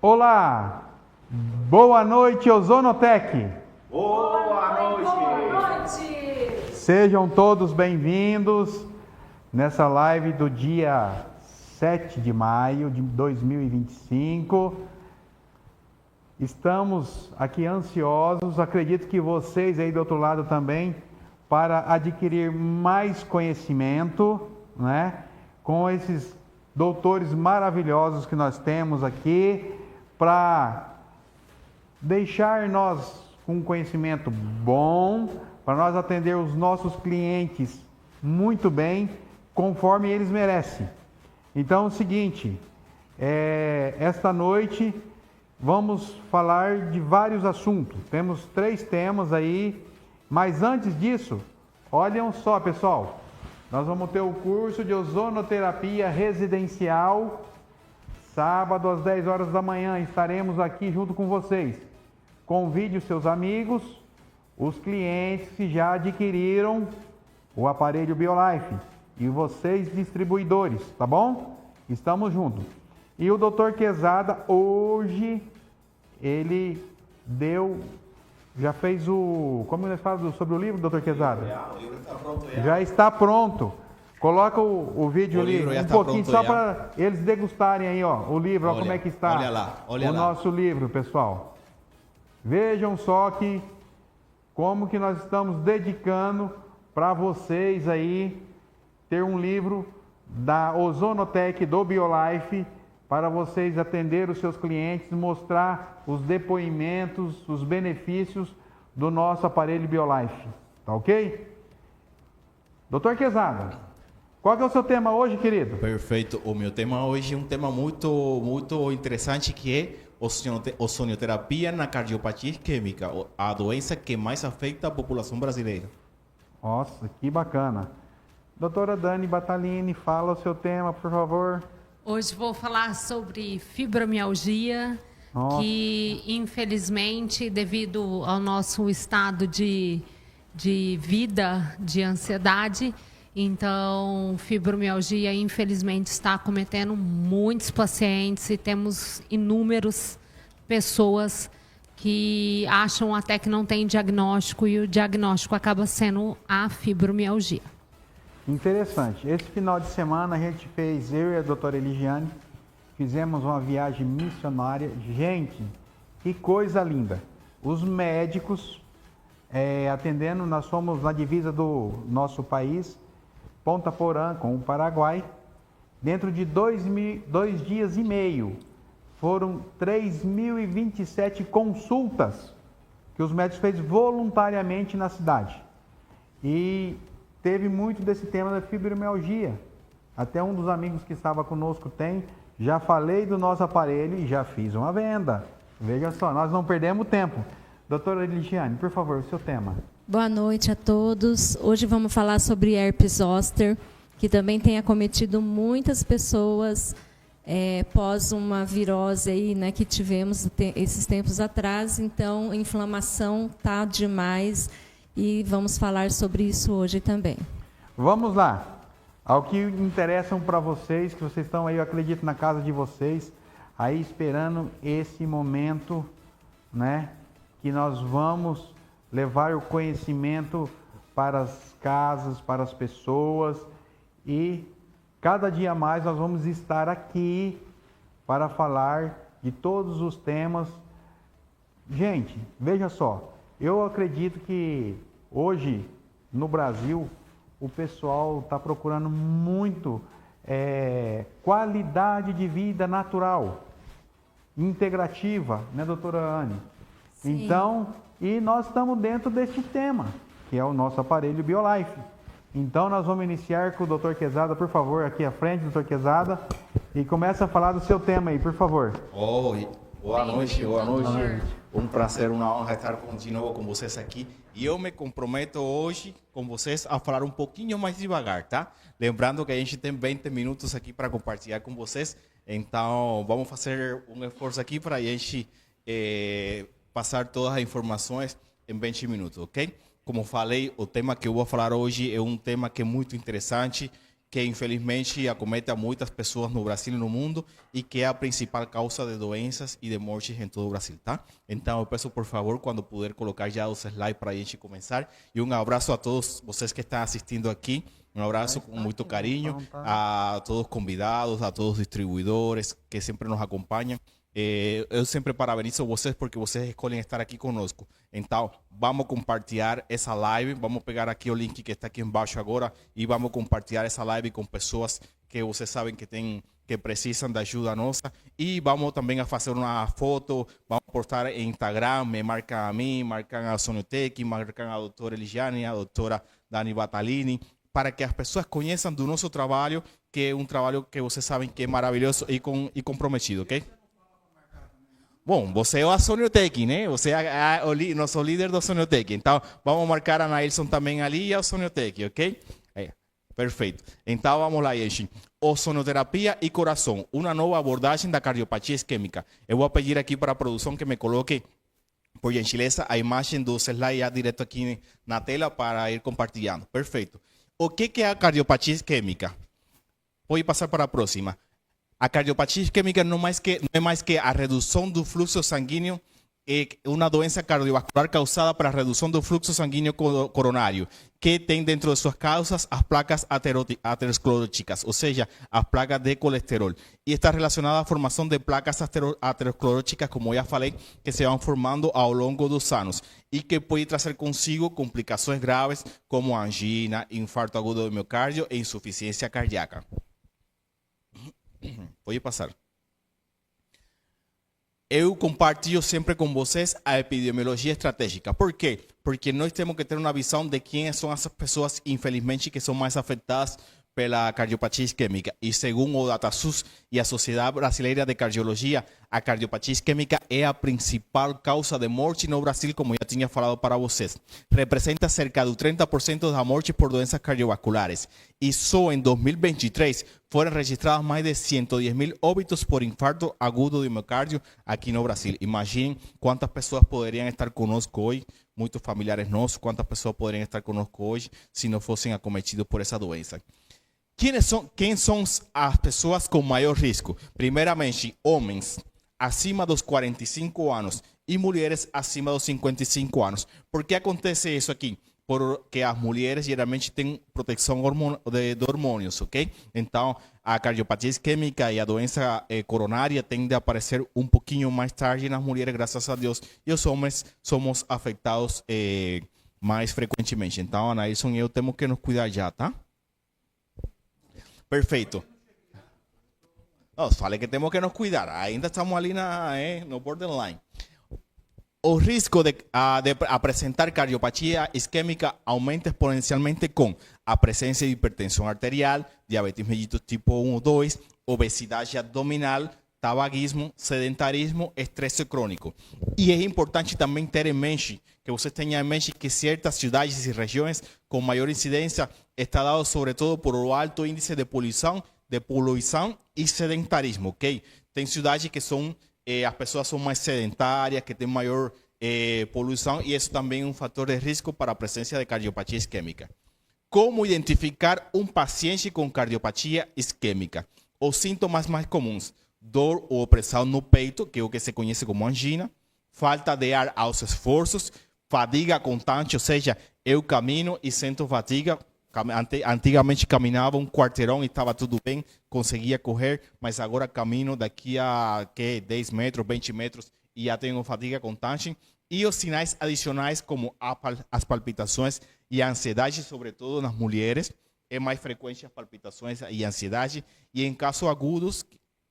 Olá, boa noite, Ozonotec. Boa noite. Boa noite. Sejam todos bem-vindos nessa live do dia 7 de maio de 2025. Estamos aqui ansiosos, acredito que vocês aí do outro lado também, para adquirir mais conhecimento, né? Com esses doutores maravilhosos que nós temos aqui, para deixar nós com um conhecimento bom, para nós atender os nossos clientes muito bem, conforme eles merecem. Então é o seguinte, esta noite vamos falar de vários assuntos. Temos 3 temas aí, mas antes disso, olhem só, pessoal, nós vamos ter o curso de ozonoterapia residencial, sábado às 10 horas da manhã, estaremos aqui junto com vocês. Convide os seus amigos, os clientes que já adquiriram o aparelho BioLife e vocês distribuidores, tá bom? Estamos juntos. E o Dr. Quezada hoje, ele já fez como nós falamos sobre o livro, Dr. Quezada? O livro está pronto já. Já está pronto. Coloca o vídeo ali, um pouquinho, só para eles degustarem aí, ó, o livro, olha como é que está olha o nosso livro, pessoal. Vejam só como que nós estamos dedicando para vocês aí ter um livro da Ozonotec do BioLife para vocês atender os seus clientes, mostrar os depoimentos, os benefícios do nosso aparelho BioLife, tá ok? Doutor Quezada, qual que é o seu tema hoje, querido? Perfeito. O meu tema hoje é um tema muito interessante, que é ozonioterapia na cardiopatia isquêmica, a doença que mais afeta a população brasileira. Nossa, que bacana. Doutora Dani Batalini, fala o seu tema, por favor. Hoje vou falar sobre fibromialgia, Nossa. que infelizmente, devido ao nosso estado de vida, de ansiedade, então fibromialgia infelizmente está acometendo muitos pacientes e temos inúmeras pessoas que acham até que não tem diagnóstico e o diagnóstico acaba sendo a fibromialgia. Interessante. Esse final de semana a gente fez, eu e a doutora Eligiane, fizemos uma viagem missionária. Gente, que coisa linda. Os médicos atendendo, nós fomos na divisa do nosso país, Ponta Porã com o Paraguai. Dentro de 2 dias e meio, foram 3.027 consultas que os médicos fez voluntariamente na cidade. E teve muito desse tema da fibromialgia. Até um dos amigos que estava conosco tem. Já falei do nosso aparelho e já fiz uma venda. Veja só, nós não perdemos tempo. Doutora Eligiane, por favor, o seu tema. Boa noite a todos. Hoje vamos falar sobre herpes zoster, que também tem acometido muitas pessoas pós uma virose aí, né, que tivemos esses tempos atrás. Então, a inflamação tá demais e vamos falar sobre isso hoje também. Vamos lá. Ao que interessam para vocês, que vocês estão aí, eu acredito, na casa de vocês, aí esperando esse momento, né, que nós vamos levar o conhecimento para as casas, para as pessoas, e cada dia mais nós vamos estar aqui para falar de todos os temas. Gente, veja só, eu acredito que hoje no Brasil o pessoal está procurando muito qualidade de vida natural, integrativa, né, doutora Anne? Sim. Então, e nós estamos dentro deste tema, que é o nosso aparelho BioLife. Então, nós vamos iniciar com o Dr. Quezada, por favor, aqui à frente, Dr. Quezada, e começa a falar do seu tema aí, por favor. Oi, boa noite. Doutor. Um prazer, uma honra estar de novo com vocês aqui. E eu me comprometo hoje com vocês a falar um pouquinho mais devagar, tá? Lembrando que a gente tem 20 minutos aqui para compartilhar com vocês. Então, vamos fazer um esforço aqui para a gente passar todas as informações em 20 minutos, ok? Como falei, o tema que eu vou falar hoje é um tema que é muito interessante, que infelizmente acomete a muitas pessoas no Brasil e no mundo e que é a principal causa de doenças e de mortes em todo o Brasil, tá? Então eu peço, por favor, quando puder colocar já os slides para a gente começar. E um abraço a todos vocês que estão assistindo aqui. Um abraço com muito carinho a todos os convidados, a todos os distribuidores que sempre nos acompanham. Eu sempre parabenizo vocês porque vocês escolhem estar aqui conosco. Então, vamos compartilhar essa live. Vamos pegar aqui o link que está aqui embaixo agora e vamos compartilhar essa live com pessoas que vocês sabem que precisam da ajuda nossa. E vamos também a fazer uma foto, vamos postar em Instagram, me marcam a mim, marcam a Sonotec, marcam a doutora Eliane, a doutora Dani Batalini, para que as pessoas conheçam do nosso trabalho, que é um trabalho que vocês sabem que é maravilhoso e comprometido, ok? Bom, você é a Sonotec, né? Você é o nosso líder do Sonotec. Então, vamos marcar a Nailson também ali e a Sonotec, ok? Perfeito. Então, vamos lá, gente. Ozonoterapia e coração. Uma nova abordagem da cardiopatia isquêmica. Eu vou pedir aqui para a produção que me coloque, por gentileza, a imagem do slide já direto aqui na tela para ir compartilhando. Perfeito. O que é a cardiopatia isquêmica? Vou passar para a próxima. A cardiopatia isquêmica não é mais que a redução do fluxo sanguíneo, é uma doença cardiovascular causada pela redução do fluxo sanguíneo coronário, que tem dentro de suas causas as placas ateroscleróticas, ou seja, as placas de colesterol. E está relacionada à formação de placas ateroscleróticas, como já falei, que se vão formando ao longo dos anos e que pode trazer consigo complicações graves como angina, infarto agudo do miocárdio e insuficiência cardíaca. Pode passar. Eu compartilho sempre com vocês a epidemiologia estratégica. Por quê? Porque nós temos que ter uma visão de quem são as pessoas, infelizmente, que são mais afetadas pela cardiopatia isquêmica. E segundo o DataSUS e a Sociedade Brasileira de Cardiologia, a cardiopatia isquêmica é a principal causa de morte no Brasil, como já tinha falado para vocês. Representa cerca do 30% da morte por doenças cardiovasculares. E só em 2023 foram registrados mais de 110.000 óbitos por infarto agudo do miocárdio aqui no Brasil. Imaginem quantas pessoas poderiam estar conosco hoje, muitos familiares nossos, quantas pessoas poderiam estar conosco hoje se não fossem acometidos por essa doença. Quem são as pessoas com maior risco? Primeiramente, homens acima dos 45 anos e mulheres acima dos 55 anos. Por que acontece isso aqui? Porque as mulheres geralmente têm proteção de hormônios, ok? Então, a cardiopatia isquêmica e a doença coronária tendem a aparecer um pouquinho mais tarde nas mulheres, graças a Deus, e os homens somos afetados mais frequentemente. Então, a Nailson e eu temos que nos cuidar já, tá? Perfeito. Falei que temos que nos cuidar. Ainda estamos ali no borderline. O risco de apresentar cardiopatia isquêmica aumenta exponencialmente com a presença de hipertensão arterial, diabetes mellitus tipo 1 ou 2, obesidade abdominal, tabagismo, sedentarismo, estresse crônico. E é importante também ter em mente, que você tenha em mente que certas cidades e regiões com maior incidência está dado sobretudo por o alto índice de poluição e sedentarismo, ok? Tem cidades que são as pessoas são mais sedentárias, que têm maior poluição, e isso também é um fator de risco para a presença de cardiopatia isquêmica. Como identificar um paciente com cardiopatia isquêmica? Os sintomas mais comuns: dor ou opressão no peito, que é o que se conhece como angina, falta de ar aos esforços, fadiga constante, ou seja, eu camino e sinto fadiga. Antigamente caminhava um quarteirão e estava tudo bem, conseguia correr, mas agora camino daqui a 10 metros, 20 metros e já tenho fadiga constante. E os sinais adicionais como as palpitações e a ansiedade, sobretudo nas mulheres, é mais frequente as palpitações e a ansiedade. E em casos agudos,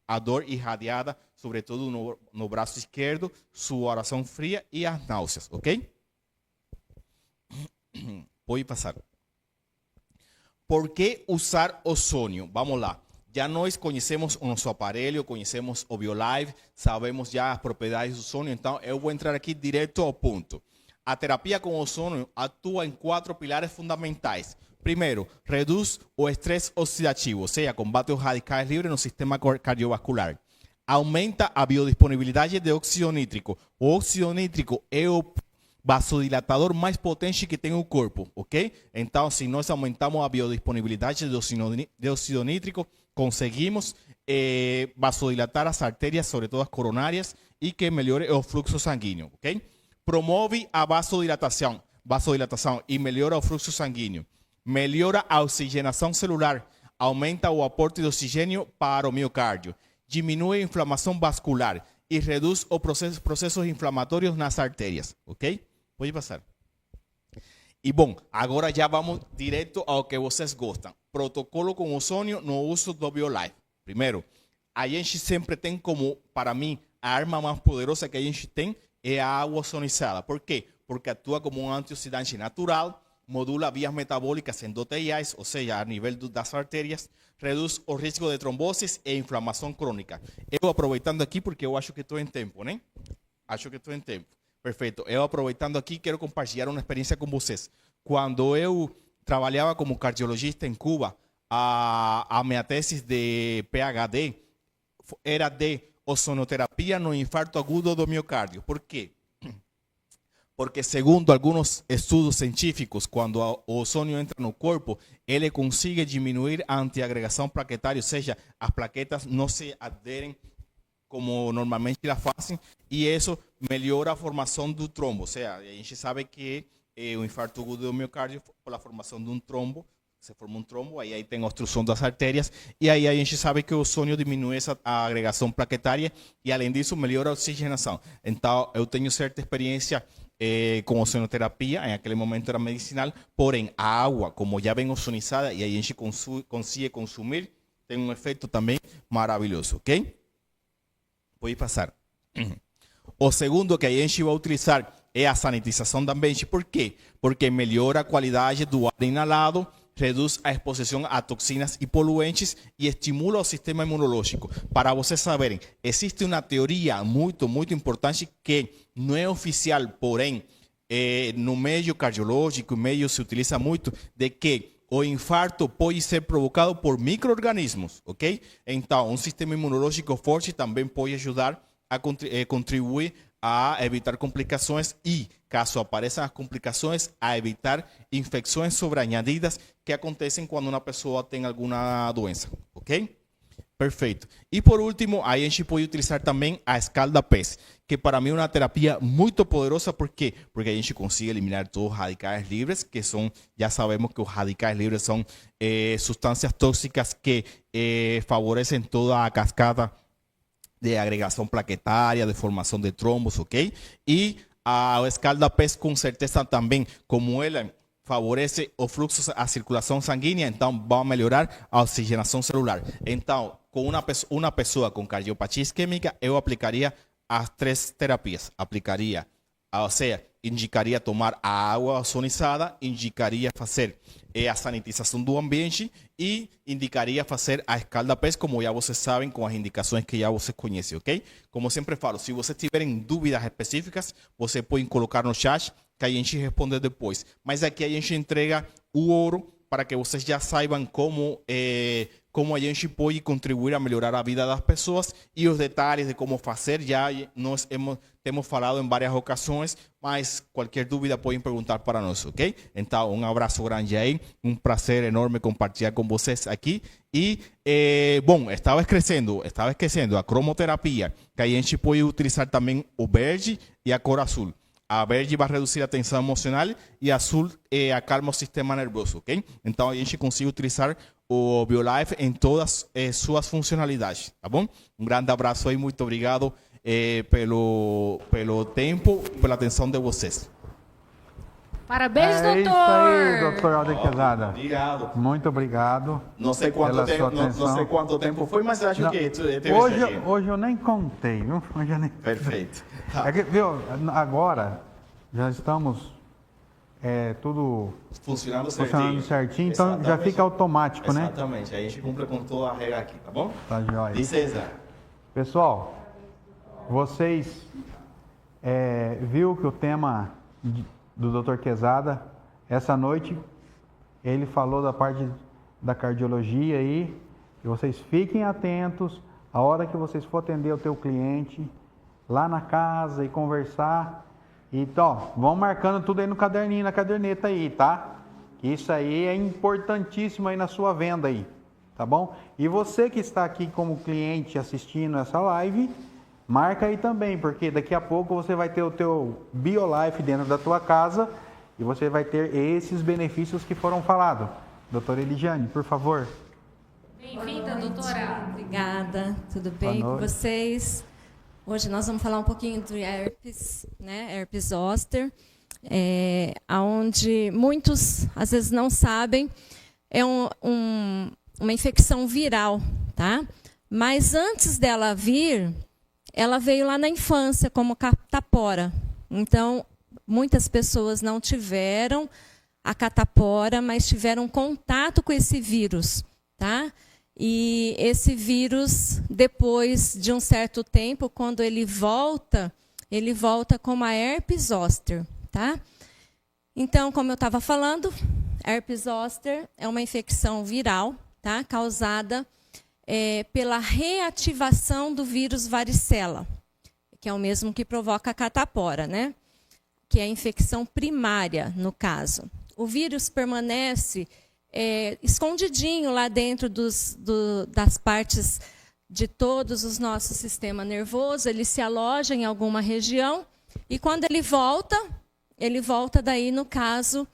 a dor irradiada, sobretudo no braço esquerdo, sudoração fria e as náuseas, ok? Pode passar. Por que usar ozônio? Vamos lá. Já nós conhecemos o nosso aparelho, conhecemos o BioLive, sabemos já as propriedades do ozônio, então eu vou entrar aqui direto ao ponto. A terapia com ozônio atua em 4 pilares fundamentais. Primeiro, reduz o estresse oxidativo, ou seja, combate os radicais livres no sistema cardiovascular. Aumenta a biodisponibilidade de óxido nítrico. O óxido nítrico é o vasodilatador mais potente que tem o corpo, ok? Então, se nós aumentamos a biodisponibilidade de óxido nítrico, conseguimos vasodilatar as artérias, sobre todo as coronárias, e que melhore o fluxo sanguíneo, ok? Promove a vasodilatação e melhora o fluxo sanguíneo. Melhora a oxigenação celular, aumenta o aporte de oxigênio para o miocárdio, diminui a inflamação vascular e reduz os processos inflamatórios nas artérias, ok? Pode passar. E bom, agora já vamos direto ao que vocês gostam. Protocolo com ozônio no uso do BioLife. Primeiro, a gente sempre tem como, para mim, a arma mais poderosa que a gente tem é a água ozonizada. Por quê? Porque atua como um antioxidante natural, modula vias metabólicas endoteliais, ou seja, a nível das artérias, reduz o risco de tromboses e inflamação crônica. Eu aproveitando aqui, porque eu acho que estou em tempo, né? Acho que estou em tempo. Perfeito. Eu aproveitando aqui, quero compartilhar uma experiência com vocês. Quando eu trabalhava como cardiologista em Cuba, a minha tese de PhD era de ozonoterapia no infarto agudo do miocárdio. Por quê? Porque segundo alguns estudos científicos, quando o ozônio entra no corpo, ele consegue diminuir a antiagregação plaquetária, ou seja, as plaquetas não se aderem como normalmente elas fazem, e isso melhora a formação do trombo. Ou seja, a gente sabe que o infarto agudo do miocárdio, por a formação de um trombo, se forma um trombo, aí tem obstrução das artérias, e aí a gente sabe que o ozônio diminui essa agregação plaquetária, e além disso melhora a oxigenação. Então, eu tenho certa experiência com ozonoterapia, em aquele momento era medicinal, porém a água, como já vem ozonizada e a gente consegue consumir, tem um efeito também maravilhoso, ok? Pode passar. O segundo que a gente vai utilizar é a sanitização do ambiente. Por quê? Porque melhora a qualidade do ar inalado, reduz a exposição a toxinas e poluentes e estimula o sistema imunológico. Para vocês saberem, existe uma teoria muito importante que não é oficial, porém, no meio cardiológico, meio se utiliza muito, de que o infarto pode ser provocado por micro-organismos, ok? Então, um sistema imunológico forte também pode ajudar a contribuir a evitar complicações e, caso apareçam as complicações, a evitar infecções sobreañadidas que acontecem quando uma pessoa tem alguma doença, ok? Perfeito. E por último, a gente pode utilizar também a escalda-pés, que para mim é uma terapia muito poderosa. ¿Por quê? Porque a gente consegue eliminar todos os radicais livres, que são, já sabemos que os radicais livres são substâncias tóxicas que favorecem toda a cascada de agregação plaquetária, de formação de trombos, ok? E a escalda-pés, com certeza também, como ela favorece o fluxo, a circulação sanguínea, então vai melhorar a oxigenação celular. Então, com uma pessoa com cardiopatia isquêmica, eu aplicaria as 3 terapias. Aplicaria, ou seja, indicaria tomar a água ozonizada, indicaria fazer a sanitização do ambiente e indicaria fazer a escalda-pés, como já vocês sabem, com as indicações que já vocês conhecem, ok? Como sempre falo, se vocês tiverem dúvidas específicas, você pode colocar no chat que a gente responde depois. Mas aqui a gente entrega o ouro para que vocês já saibam como a gente pode contribuir a melhorar a vida das pessoas, e os detalhes de como fazer já nós temos falado em várias ocasiões, mas qualquer dúvida podem perguntar para nós, ok? Então, um abraço grande aí, um prazer enorme compartilhar com vocês aqui. E, bom, estava esquecendo a cromoterapia, que a gente pode utilizar também o verde e a cor azul. A verde vai reduzir a tensão emocional e a azul acalma o sistema nervoso, ok? Então, a gente consegue utilizar o BioLife em todas suas funcionalidades, tá bom? Um grande abraço aí, muito obrigado pelo tempo e pela atenção de vocês. Parabéns, doutor! Isso aí, doutor Alder Quezada. Obrigado. Muito obrigado. Não sei quanto tempo foi, mas acho que teve hoje eu nem contei, viu? Perfeito. Tá. É que, viu, agora já estamos tudo funcionando certinho, então já fica automático, né? Exatamente, aí a gente cumpre com toda a regra aqui, tá bom? Tá jóia. E César? Pessoal, vocês viu que o tema do Dr. Quezada, essa noite, ele falou da parte da cardiologia aí, e vocês fiquem atentos, a hora que vocês for atender o teu cliente, lá na casa e conversar, Então, vão marcando tudo aí no caderninho, na caderneta aí, tá? Isso aí é importantíssimo aí na sua venda aí, tá bom? E você que está aqui como cliente assistindo essa live, marca aí também, porque daqui a pouco você vai ter o teu BioLife dentro da tua casa e você vai ter esses benefícios que foram falados. Doutora Eligiane, por favor. Bem-vinda, doutora. Obrigada, tudo bem com vocês? Hoje nós vamos falar um pouquinho do herpes, né? Herpes zoster, onde muitos às vezes não sabem, é uma infecção viral, tá? Mas antes dela vir, ela veio lá na infância como catapora. Então, muitas pessoas não tiveram a catapora, mas tiveram contato com esse vírus, tá? E esse vírus, depois de um certo tempo, quando ele volta como a herpes zoster, tá? Então, como eu estava falando, herpes zoster é uma infecção viral, tá? Causada pela reativação do vírus varicela, que é o mesmo que provoca a catapora, né? Que é a infecção primária, no caso. O vírus permanece escondidinho lá dentro das partes de todos os nossos sistemas nervosos, ele se aloja em alguma região, e quando ele volta daí, no caso,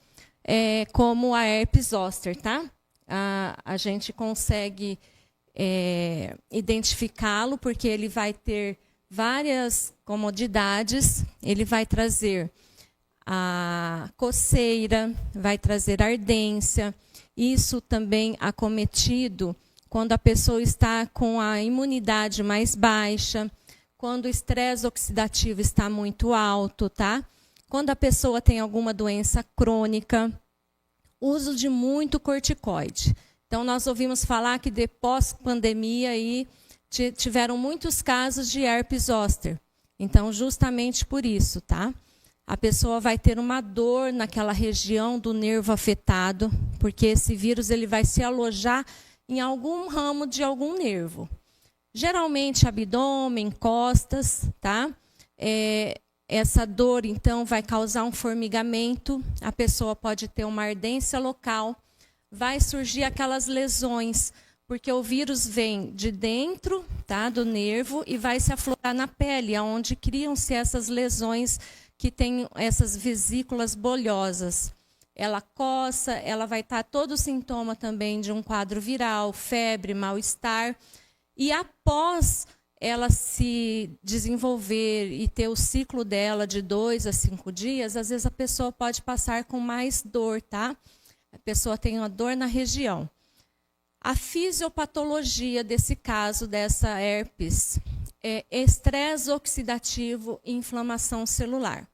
como a herpes zoster, tá? A gente consegue identificá-lo, porque ele vai ter várias comodidades, ele vai trazer a coceira, vai trazer ardência. Isso também acometido quando a pessoa está com a imunidade mais baixa, quando o estresse oxidativo está muito alto, tá? Quando a pessoa tem alguma doença crônica, uso de muito corticoide. Então, nós ouvimos falar que de pós-pandemia aí tiveram muitos casos de herpes zoster. Então, justamente por isso, tá? A pessoa vai ter uma dor naquela região do nervo afetado, porque esse vírus ele vai se alojar em algum ramo de algum nervo. Geralmente, abdômen, costas, tá? Essa dor, então, vai causar um formigamento, a pessoa pode ter uma ardência local, vai surgir aquelas lesões, porque o vírus vem de dentro, tá, do nervo e vai se aflorar na pele, onde criam-se essas lesões que tem essas vesículas bolhosas. Ela coça, ela vai estar todo sintoma também de um quadro viral, febre, mal-estar. E após ela se desenvolver e ter o ciclo dela de 2 a 5 dias, às vezes a pessoa pode passar com mais dor, tá? A pessoa tem uma dor na região. A fisiopatologia desse caso, dessa herpes, é estresse oxidativo e inflamação celular.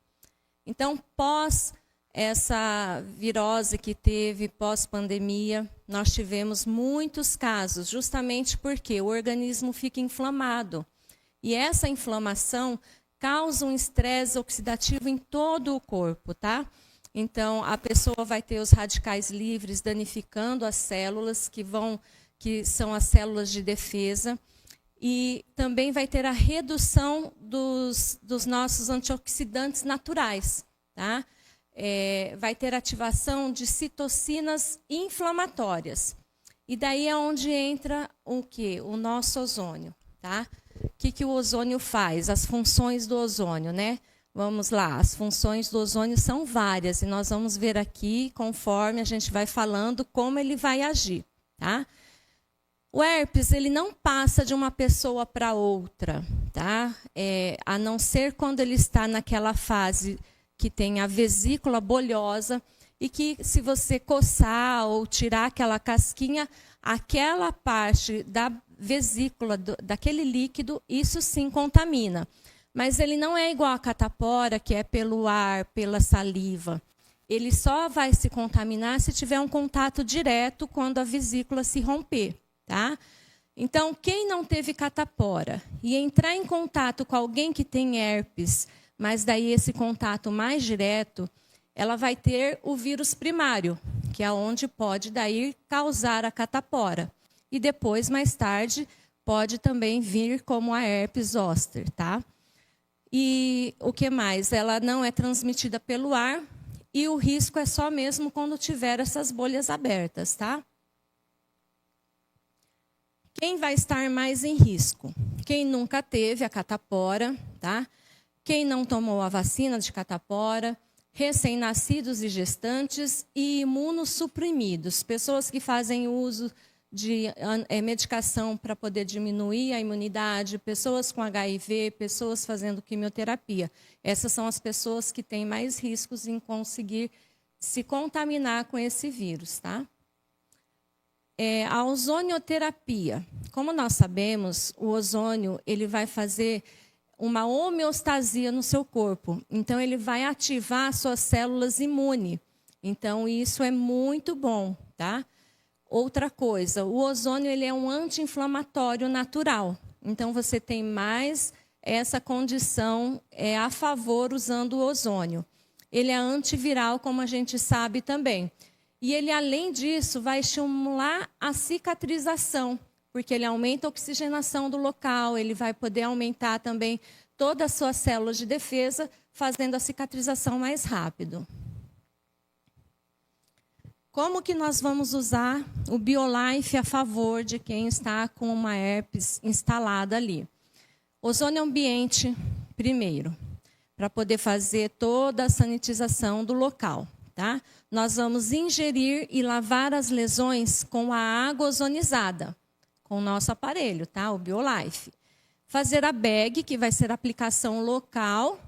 Então, pós essa virose que teve, pós-pandemia, nós tivemos muitos casos, justamente porque o organismo fica inflamado. E essa inflamação causa um estresse oxidativo em todo o corpo, tá? Então, a pessoa vai ter os radicais livres danificando as células, que são as células de defesa, e também vai ter a redução dos nossos antioxidantes naturais, tá? Vai ter ativação de citocinas inflamatórias. E daí é onde entra o quê? O nosso ozônio, tá? O que o ozônio faz? As funções do ozônio, né? Vamos lá, as funções do ozônio são várias, e nós vamos ver aqui, conforme a gente vai falando, como ele vai agir, tá? O herpes, ele não passa de uma pessoa para outra, tá? A não ser quando ele está naquela fase que tem a vesícula bolhosa e que, se você coçar ou tirar aquela casquinha, aquela parte da vesícula, daquele líquido, isso sim contamina. Mas ele não é igual a catapora, que é pelo ar, pela saliva. Ele só vai se contaminar se tiver um contato direto quando a vesícula se romper, tá? Então, quem não teve catapora e entrar em contato com alguém que tem herpes, mas daí esse contato mais direto, ela vai ter o vírus primário, que é onde pode daí causar a catapora. E depois, mais tarde, pode também vir como a herpes zoster, tá? E o que mais? Ela não é transmitida pelo ar e o risco é só mesmo quando tiver essas bolhas abertas, tá? Quem vai estar mais em risco? Quem nunca teve a catapora, tá? Quem não tomou a vacina de catapora, recém-nascidos e gestantes e imunossuprimidos, pessoas que fazem uso de medicação para poder diminuir a imunidade, pessoas com HIV, pessoas fazendo quimioterapia. Essas são as pessoas que têm mais riscos em conseguir se contaminar com esse vírus, tá? A ozonioterapia. Como nós sabemos, o ozônio ele vai fazer uma homeostasia no seu corpo. Então, ele vai ativar suas células imunes. Então, isso é muito bom, tá? Outra coisa, o ozônio ele é um anti-inflamatório natural. Então, você tem mais essa condição a favor usando o ozônio. Ele é antiviral, como a gente sabe também. E ele, além disso, vai estimular a cicatrização, porque ele aumenta a oxigenação do local, ele vai poder aumentar também todas as suas células de defesa, fazendo a cicatrização mais rápido. Como que nós vamos usar o BioLife a favor de quem está com uma herpes instalada ali? Ozônio ambiente, primeiro, para poder fazer toda a sanitização do local, tá? Nós vamos ingerir e lavar as lesões com a água ozonizada, com o nosso aparelho, tá? O BioLife. Fazer a bag, que vai ser a aplicação local,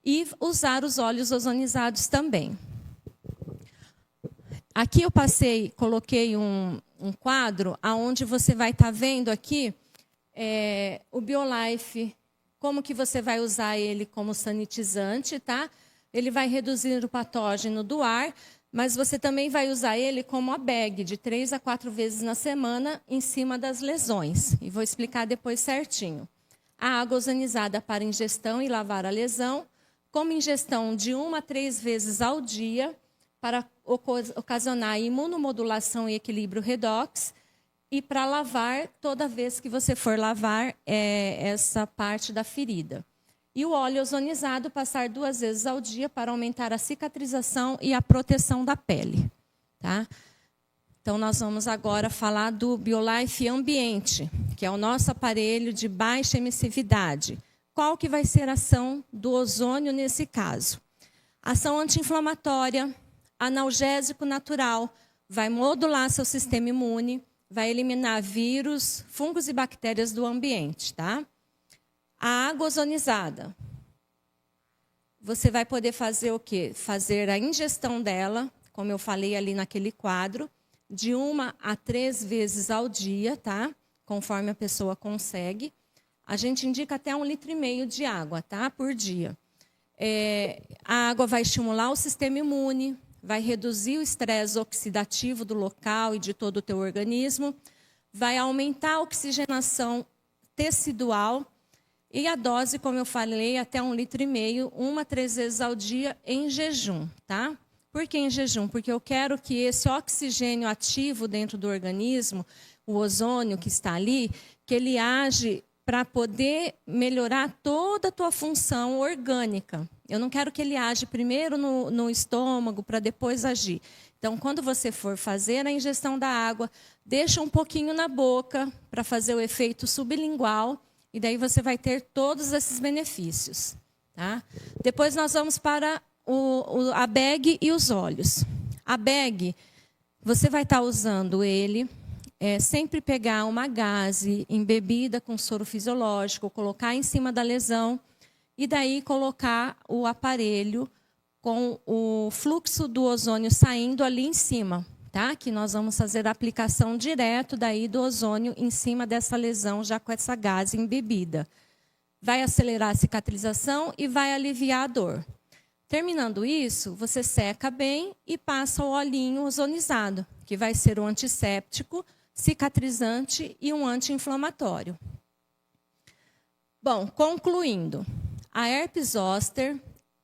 e usar os óleos ozonizados também. Aqui eu coloquei um quadro onde você vai estar vendo aqui o BioLife, como que você vai usar ele como sanitizante, tá? Ele vai reduzir o patógeno do ar, mas você também vai usar ele como a bag, de 3 a 4 vezes na semana, em cima das lesões. E vou explicar depois certinho. A água ozonizada para ingestão e lavar a lesão, como ingestão de 1 a 3 vezes ao dia, para ocasionar imunomodulação e equilíbrio redox, e para lavar toda vez que você for lavar essa parte da ferida. E o óleo ozonizado, passar 2 vezes ao dia para aumentar a cicatrização e a proteção da pele. Tá? Então, nós vamos agora falar do BioLife Ambiente, que é o nosso aparelho de baixa emissividade. Qual que vai ser a ação do ozônio nesse caso? Ação anti-inflamatória, analgésico natural, vai modular seu sistema imune, vai eliminar vírus, fungos e bactérias do ambiente, tá? A água ozonizada. Você vai poder fazer o quê? Fazer a ingestão dela, como eu falei ali naquele quadro, de 1 a 3 vezes ao dia, tá? Conforme a pessoa consegue. A gente indica até 1,5 litro de água, tá? Por dia. A água vai estimular o sistema imune, vai reduzir o estresse oxidativo do local e de todo o teu organismo, vai aumentar a oxigenação tecidual e a dose, como eu falei, até 1,5 litro, 1 a 3 vezes ao dia em jejum, tá? Por que em jejum? Porque eu quero que esse oxigênio ativo dentro do organismo, o ozônio que está ali, que ele age para poder melhorar toda a tua função orgânica. Eu não quero que ele age primeiro no estômago para depois agir. Então, quando você for fazer a ingestão da água, deixa um pouquinho na boca para fazer o efeito sublingual e daí você vai ter todos esses benefícios. Tá? Depois nós vamos para a bag e os óleos. A bag, você vai estar usando ele... sempre pegar uma gaze embebida com soro fisiológico, colocar em cima da lesão e daí colocar o aparelho com o fluxo do ozônio saindo ali em cima, tá? Que nós vamos fazer a aplicação direto daí do ozônio em cima dessa lesão já com essa gaze embebida. Vai acelerar a cicatrização e vai aliviar a dor. Terminando isso, você seca bem e passa o olhinho ozonizado, que vai ser um antisséptico, cicatrizante e um anti-inflamatório. Bom, concluindo, a herpes zoster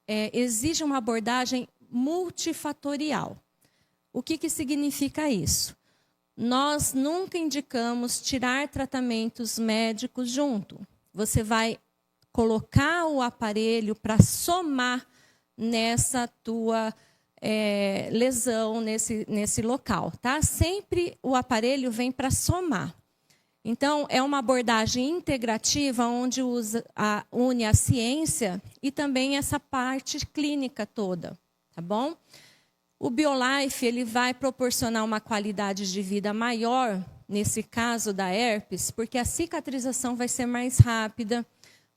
exige uma abordagem multifatorial. O que significa isso? Nós nunca indicamos tirar tratamentos médicos junto. Você vai colocar o aparelho para somar nessa tua lesão, nesse local, tá? Sempre o aparelho vem para somar. Então, é uma abordagem integrativa onde une a ciência e também essa parte clínica toda, tá bom? O BioLife ele vai proporcionar uma qualidade de vida maior, nesse caso da herpes, porque a cicatrização vai ser mais rápida,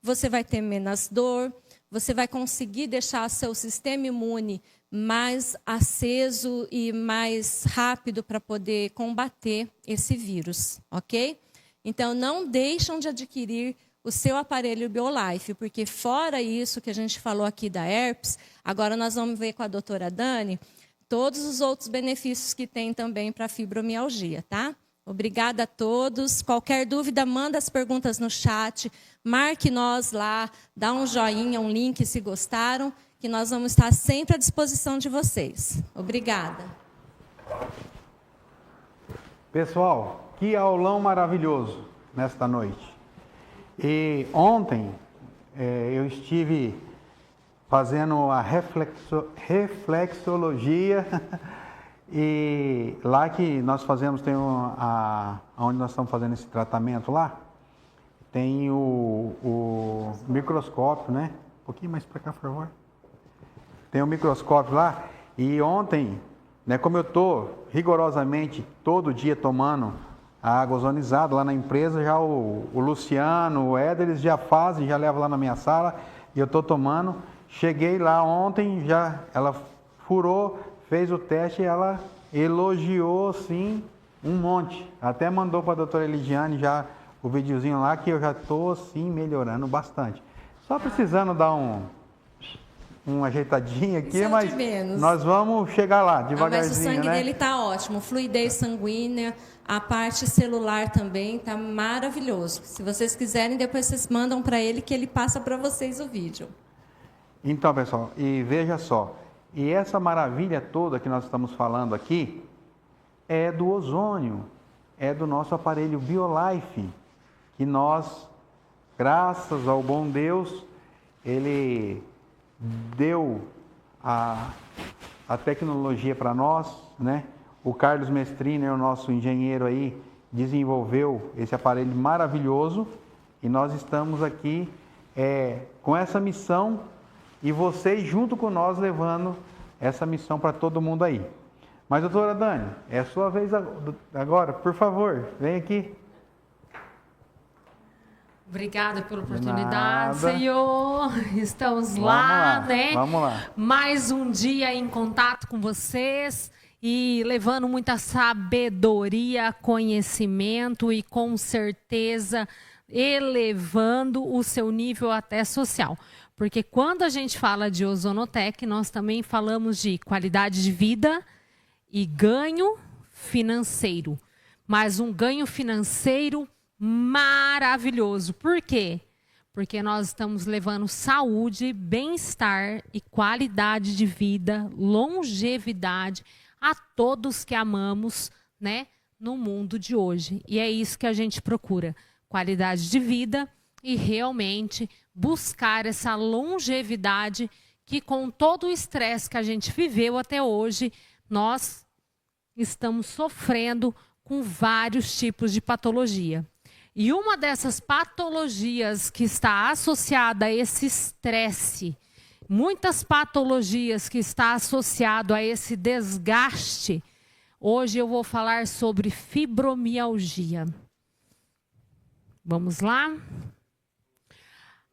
você vai ter menos dor, você vai conseguir deixar seu sistema imune mais aceso e mais rápido para poder combater esse vírus, ok? Então, não deixam de adquirir o seu aparelho BioLife, porque fora isso que a gente falou aqui da herpes, agora nós vamos ver com a doutora Dani todos os outros benefícios que tem também para a fibromialgia, tá? Obrigada a todos. Qualquer dúvida, manda as perguntas no chat, marque nós lá, dá um joinha, um link se gostaram, que nós vamos estar sempre à disposição de vocês. Obrigada. Pessoal, que aulão maravilhoso nesta noite. E ontem eu estive fazendo a reflexologia e lá que nós fazemos, tem onde nós estamos fazendo esse tratamento lá, tem o microscópio, né? Um pouquinho mais para cá, por favor. Tem o microscópio lá e ontem, né, como eu estou rigorosamente todo dia tomando a água ozonizada lá na empresa, já o Luciano, o Éder, eles já fazem, já levam lá na minha sala e eu estou tomando. Cheguei lá ontem, já ela furou, fez o teste e ela elogiou, sim, um monte. Até mandou para a doutora Eligiane já o videozinho lá, que eu já estou, sim, melhorando bastante. Só precisando dar uma ajeitadinha aqui, mas nós vamos chegar lá, devagarzinho, mas o sangue né? dele está ótimo, fluidez sanguínea, a parte celular também está maravilhoso. Se vocês quiserem, depois vocês mandam para ele, que ele passa para vocês o vídeo. Então, pessoal, e veja só, e essa maravilha toda que nós estamos falando aqui é do ozônio, é do nosso aparelho BioLife, que nós, graças ao bom Deus, ele deu a tecnologia para nós, né? O Carlos Mestriner, o nosso engenheiro aí, desenvolveu esse aparelho maravilhoso e nós estamos aqui com essa missão e vocês junto com nós levando essa missão para todo mundo aí. Mas, doutora Dani, é a sua vez agora, por favor, vem aqui. Obrigada pela oportunidade, Senhor. Estamos lá, né? Vamos lá. Mais um dia em contato com vocês e levando muita sabedoria, conhecimento e, com certeza, elevando o seu nível até social. Porque quando a gente fala de Ozonotec, nós também falamos de qualidade de vida e ganho financeiro. Mas um ganho financeiro maravilhoso. Por quê? Porque nós estamos levando saúde, bem-estar e qualidade de vida, longevidade a todos que amamos, né, no mundo de hoje. E é isso que a gente procura, qualidade de vida e realmente buscar essa longevidade que, com todo o estresse que a gente viveu até hoje, nós estamos sofrendo com vários tipos de patologia. E uma dessas patologias que está associada a esse estresse, muitas patologias que está associado a esse desgaste, hoje eu vou falar sobre fibromialgia. Vamos lá?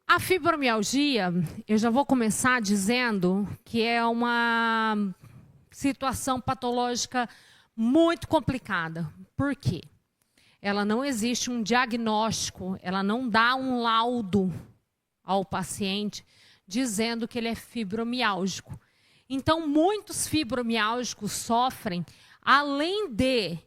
A fibromialgia, eu já vou começar dizendo que é uma situação patológica muito complicada. Por quê? Ela não existe um diagnóstico, ela não dá um laudo ao paciente dizendo que ele é fibromiálgico. Então, muitos fibromiálgicos sofrem, além de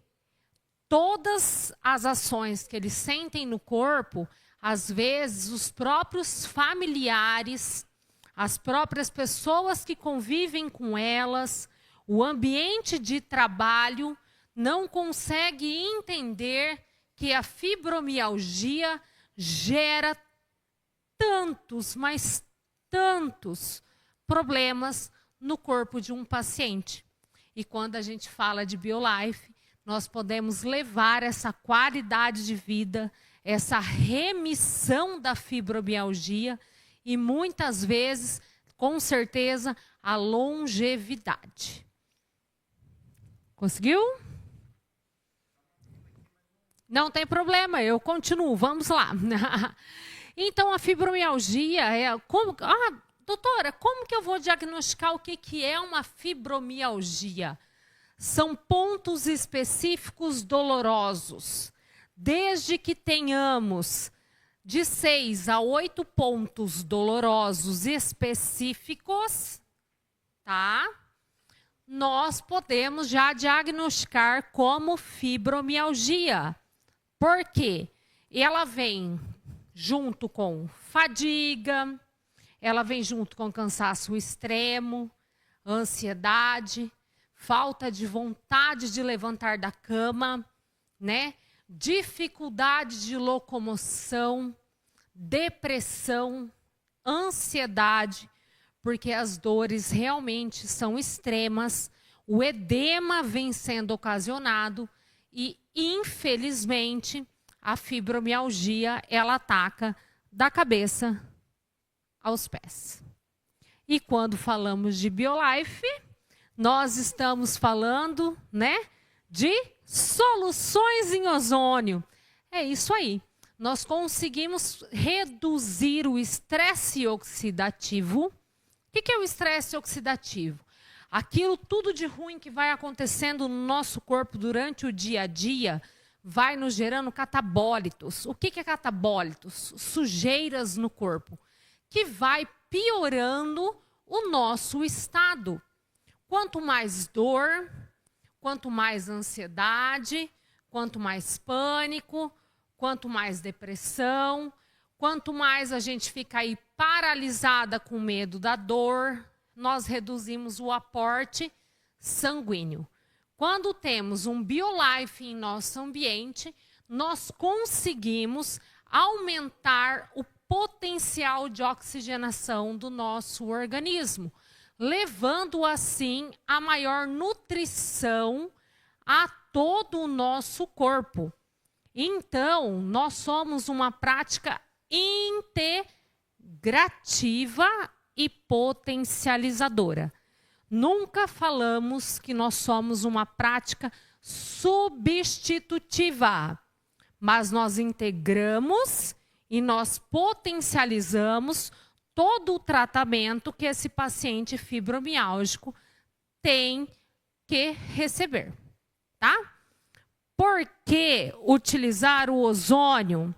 todas as ações que eles sentem no corpo, às vezes os próprios familiares, as próprias pessoas que convivem com elas, o ambiente de trabalho não consegue entender que a fibromialgia gera tantos, mas tantos problemas no corpo de um paciente. E quando a gente fala de BioLife, nós podemos levar essa qualidade de vida, essa remissão da fibromialgia e muitas vezes, com certeza, a longevidade. Conseguiu? Não tem problema, eu continuo, vamos lá. Então, a fibromialgia é... doutora, como que eu vou diagnosticar o que é uma fibromialgia? São pontos específicos dolorosos. Desde que tenhamos de 6 a 8 pontos dolorosos específicos, tá? Nós podemos já diagnosticar como fibromialgia. Por quê? Ela vem junto com fadiga, ela vem junto com cansaço extremo, ansiedade, falta de vontade de levantar da cama, né? Dificuldade de locomoção, depressão, ansiedade, porque as dores realmente são extremas, o edema vem sendo ocasionado e, infelizmente, a fibromialgia, ela ataca da cabeça aos pés. E quando falamos de BioLife, nós estamos falando, né, de soluções em ozônio. É isso aí. Nós conseguimos reduzir o estresse oxidativo. O que é o estresse oxidativo? Aquilo tudo de ruim que vai acontecendo no nosso corpo durante o dia a dia vai nos gerando catabólitos. O que é catabólitos? Sujeiras no corpo, que vai piorando o nosso estado. Quanto mais dor, quanto mais ansiedade, quanto mais pânico, quanto mais depressão, quanto mais a gente fica aí paralisada com medo da dor, nós reduzimos o aporte sanguíneo. Quando temos um BioLife em nosso ambiente, nós conseguimos aumentar o potencial de oxigenação do nosso organismo, levando assim a maior nutrição a todo o nosso corpo. Então, nós somos uma prática integrativa e potencializadora. Nunca falamos que nós somos uma prática substitutiva, mas nós integramos e nós potencializamos todo o tratamento que esse paciente fibromiálgico tem que receber, tá? Por que utilizar o ozônio?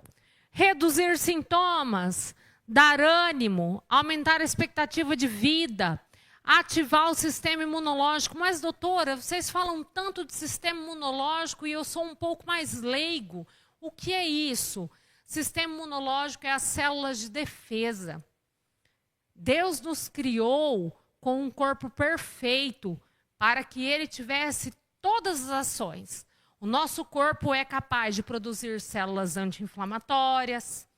Reduzir sintomas, dar ânimo, aumentar a expectativa de vida, ativar o sistema imunológico. Mas, doutora, vocês falam tanto de sistema imunológico e eu sou um pouco mais leigo. O que é isso? Sistema imunológico é as células de defesa. Deus nos criou com um corpo perfeito para que ele tivesse todas as ações. O nosso corpo é capaz de produzir células anti-inflamatórias,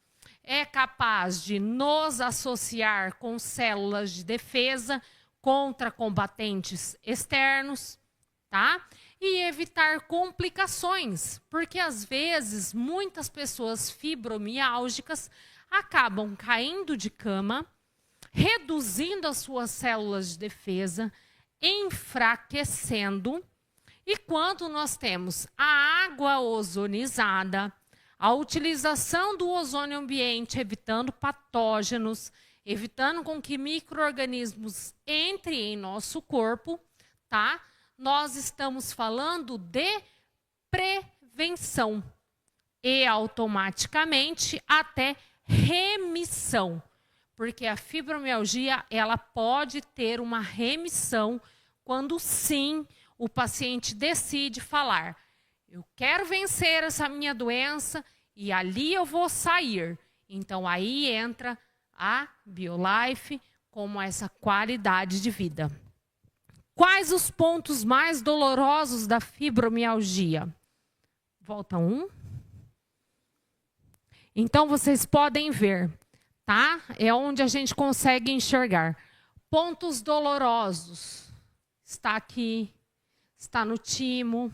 é capaz de nos associar com células de defesa contra combatentes externos, tá? E evitar complicações, porque às vezes muitas pessoas fibromiálgicas acabam caindo de cama, reduzindo as suas células de defesa, enfraquecendo. E quando nós temos a água ozonizada, a utilização do ozônio ambiente, evitando patógenos, evitando com que micro-organismos entrem em nosso corpo, tá? Nós estamos falando de prevenção e automaticamente até remissão, porque a fibromialgia ela pode ter uma remissão quando sim o paciente decide falar: eu quero vencer essa minha doença e ali eu vou sair. Então aí entra a BioLife como essa qualidade de vida. Quais os pontos mais dolorosos da fibromialgia? Volta um. Então vocês podem ver, tá? É onde a gente consegue enxergar. Pontos dolorosos. Está aqui, está no timo,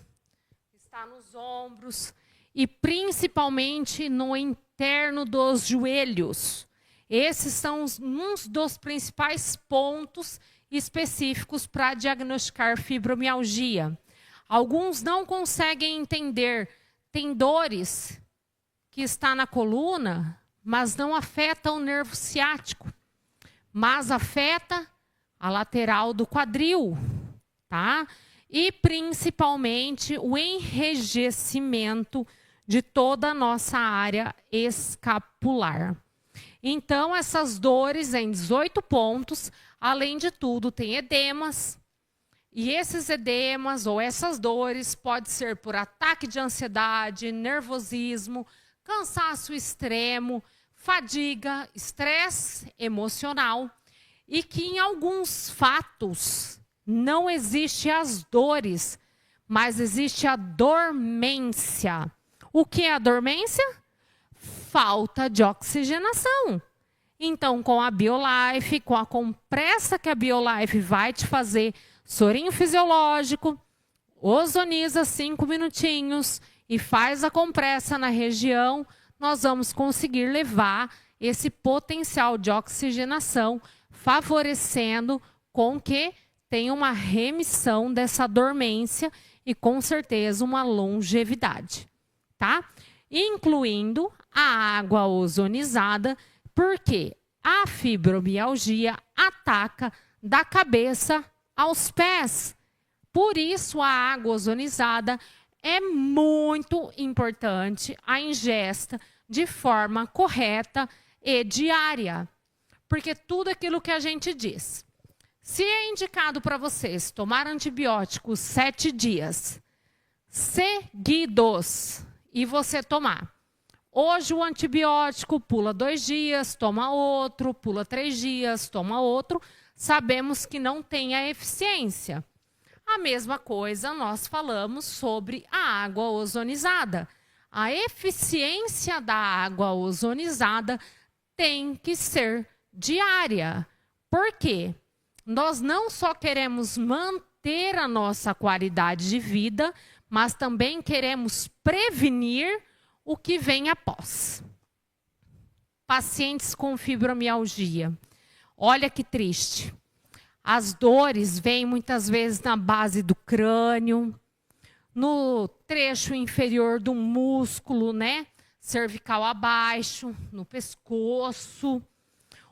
está nos ombros e principalmente no interno dos joelhos. Esses são uns dos principais pontos específicos para diagnosticar fibromialgia. Alguns não conseguem entender. Tem dores que está na coluna, mas não afeta o nervo ciático, mas afeta a lateral do quadril, tá? E principalmente o enrijecimento de toda a nossa área escapular. Então, essas dores em 18 pontos, além de tudo, tem edemas. E esses edemas ou essas dores pode ser por ataque de ansiedade, nervosismo, cansaço extremo, fadiga, estresse emocional. E que em alguns fatos não existe as dores, mas existe a dormência. O que é a dormência? Falta de oxigenação. Então, com a BioLife, com a compressa que a BioLife vai te fazer, sorinho fisiológico, ozoniza 5 minutinhos e faz a compressa na região, nós vamos conseguir levar esse potencial de oxigenação, favorecendo com que tenha uma remissão dessa dormência e, com certeza, uma longevidade, tá? Incluindo a água ozonizada, porque a fibromialgia ataca da cabeça aos pés. Por isso, a água ozonizada é muito importante a ingesta de forma correta e diária. Porque tudo aquilo que a gente diz. Se é indicado para vocês tomar antibióticos 7 dias seguidos e você tomar. Hoje o antibiótico pula 2 dias, toma outro, pula 3 dias, toma outro. Sabemos que não tem a eficiência. A mesma coisa nós falamos sobre a água ozonizada. A eficiência da água ozonizada tem que ser diária. Por quê? Nós não só queremos manter a nossa qualidade de vida, mas também queremos prevenir o que vem após. Pacientes com fibromialgia. Olha que triste. As dores vêm muitas vezes na base do crânio, no trecho inferior do músculo, né? Cervical abaixo, no pescoço,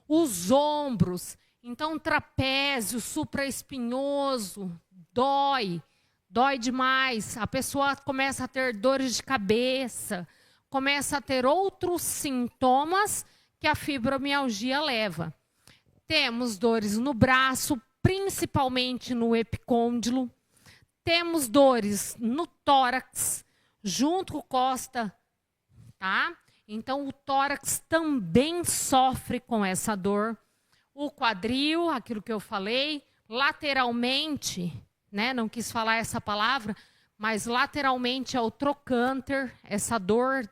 os ombros. Então, trapézio, supraespinhoso, dói demais. A pessoa começa a ter dores de cabeça, começa a ter outros sintomas que a fibromialgia leva. Temos dores no braço, principalmente no epicôndilo. Temos dores no tórax, junto com costa, tá? Então, o tórax também sofre com essa dor. O quadril, aquilo que eu falei, lateralmente, né? Não quis falar essa palavra, mas lateralmente é o trocânter, essa dor